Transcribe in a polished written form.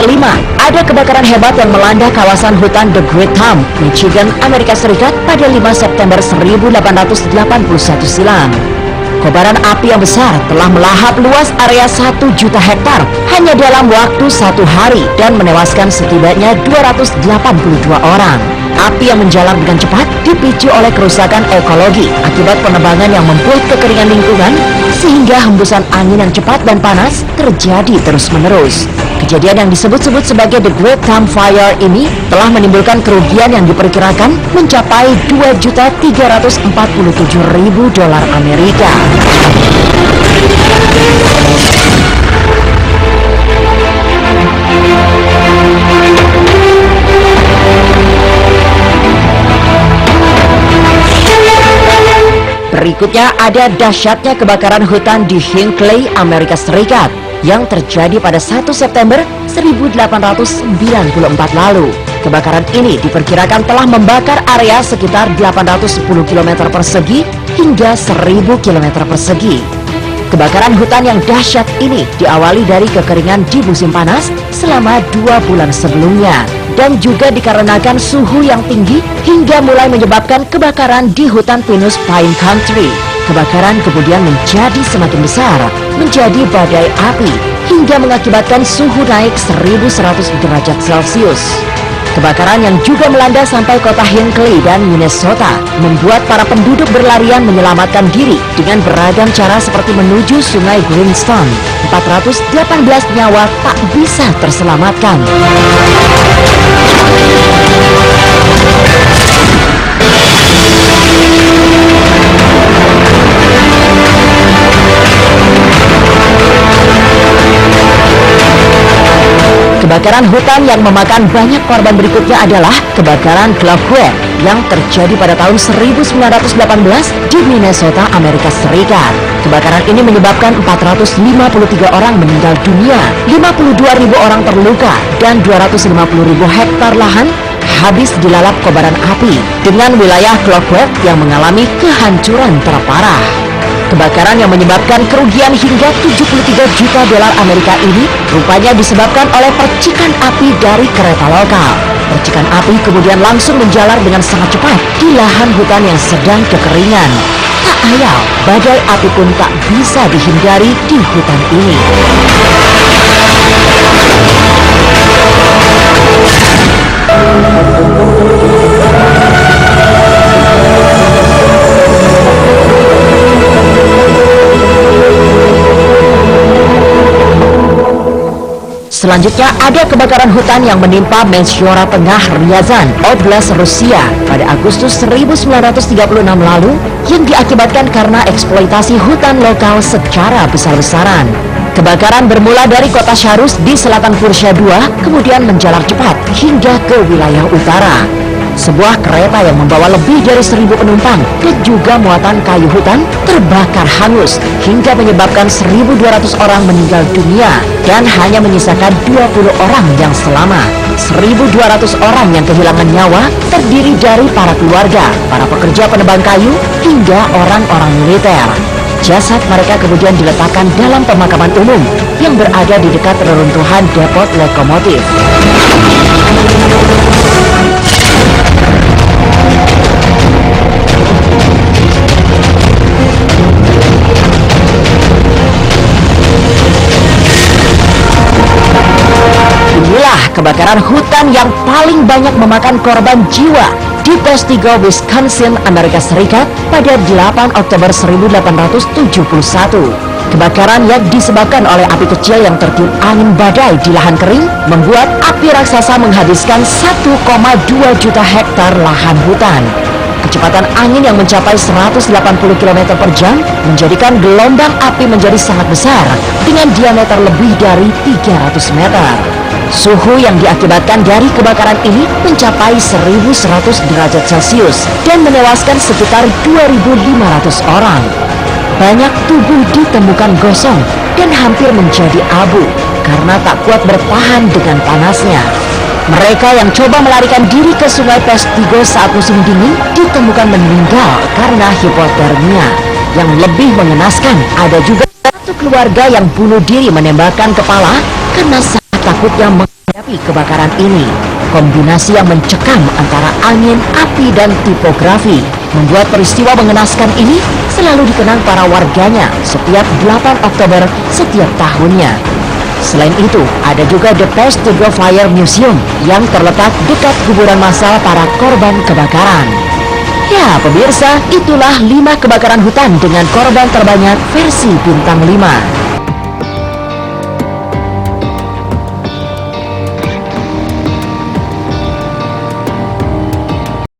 kelima, ada kebakaran hebat yang melanda kawasan hutan The Great Thumb, Michigan, Amerika Serikat pada 5 September 1881 silam. Kobaran api yang besar telah melahap luas area 1 juta hektar hanya dalam waktu 1 hari dan menewaskan setidaknya 282 orang. Api yang menjalar dengan cepat dipicu oleh kerusakan ekologi akibat penebangan yang membuat kekeringan lingkungan sehingga hembusan angin yang cepat dan panas terjadi terus-menerus. Kejadian yang disebut-sebut sebagai The Great Thumb Fire ini telah menimbulkan kerugian yang diperkirakan mencapai 2.347.000 dolar Amerika. Berikutnya ada dahsyatnya kebakaran hutan di Hinckley, Amerika Serikat yang terjadi pada 1 September 1894 lalu. Kebakaran ini diperkirakan telah membakar area sekitar 810 km persegi hingga 1000 km persegi. Kebakaran hutan yang dahsyat ini diawali dari kekeringan di musim panas selama 2 bulan sebelumnya dan juga dikarenakan suhu yang tinggi hingga mulai menyebabkan kebakaran di hutan pinus Pine Country. Kebakaran kemudian menjadi semakin besar, menjadi badai api hingga mengakibatkan suhu naik 1100 derajat Celcius. Kebakaran yang juga melanda sampai kota Hinckley dan Minnesota membuat para penduduk berlarian menyelamatkan diri dengan beragam cara seperti menuju sungai Greenstone. 418 nyawa tak bisa terselamatkan. Kebakaran hutan yang memakan banyak korban berikutnya adalah kebakaran Clockwork yang terjadi pada tahun 1918 di Minnesota, Amerika Serikat. Kebakaran ini menyebabkan 453 orang meninggal dunia, 52.000 orang terluka, dan 250.000 hektar lahan habis dilalap kobaran api dengan wilayah Clockwork yang mengalami kehancuran terparah. Kebakaran yang menyebabkan kerugian hingga 73 juta dolar Amerika ini rupanya disebabkan oleh percikan api dari kereta lokal. Percikan api kemudian langsung menjalar dengan sangat cepat di lahan hutan yang sedang kekeringan. Tak ayal, badai api pun tak bisa dihindari di hutan ini. Selanjutnya ada kebakaran hutan yang menimpa Menshura Tengah, Ryazan, Oblast, Rusia pada Agustus 1936 lalu yang diakibatkan karena eksploitasi hutan lokal secara besar-besaran. Kebakaran bermula dari kota Sharus di selatan Persia II, kemudian menjalar cepat hingga ke wilayah utara. Sebuah kereta yang membawa lebih dari 1.000 penumpang dan juga muatan kayu hutan terbakar hangus hingga menyebabkan 1.200 orang meninggal dunia dan hanya menyisakan 20 orang yang selamat. 1.200 orang yang kehilangan nyawa terdiri dari para keluarga, para pekerja penebang kayu, hingga orang-orang militer. Jasad mereka kemudian diletakkan dalam pemakaman umum yang berada di dekat reruntuhan depot lokomotif. Inilah kebakaran hutan yang paling banyak memakan korban jiwa di Postigo, Wisconsin, Amerika Serikat pada 8 Oktober 1871. Kebakaran yang disebabkan oleh api kecil yang tertiup angin badai di lahan kering membuat api raksasa menghabiskan 1,2 juta hektar lahan hutan. Kecepatan angin yang mencapai 180 km per jam menjadikan gelombang api menjadi sangat besar dengan diameter lebih dari 300 meter. Suhu yang diakibatkan dari kebakaran ini mencapai 1.100 derajat Celcius dan menewaskan sekitar 2.500 orang. Banyak tubuh ditemukan gosong dan hampir menjadi abu karena tak kuat bertahan dengan panasnya. Mereka yang coba melarikan diri ke sungai Postigo saat musim dingin ditemukan meninggal karena hipotermia. Yang lebih mengenaskan, ada juga satu keluarga yang bunuh diri menembakkan kepala karena takutnya menghadap Tapi kebakaran ini, kombinasi yang mencekam antara angin, api, dan topografi membuat peristiwa mengenaskan ini selalu dikenang para warganya setiap 8 Oktober setiap tahunnya. Selain itu, ada juga The Pestigo Fire Museum yang terletak dekat kuburan massal para korban kebakaran. Ya, pemirsa, itulah 5 kebakaran hutan dengan korban terbanyak versi bintang 5.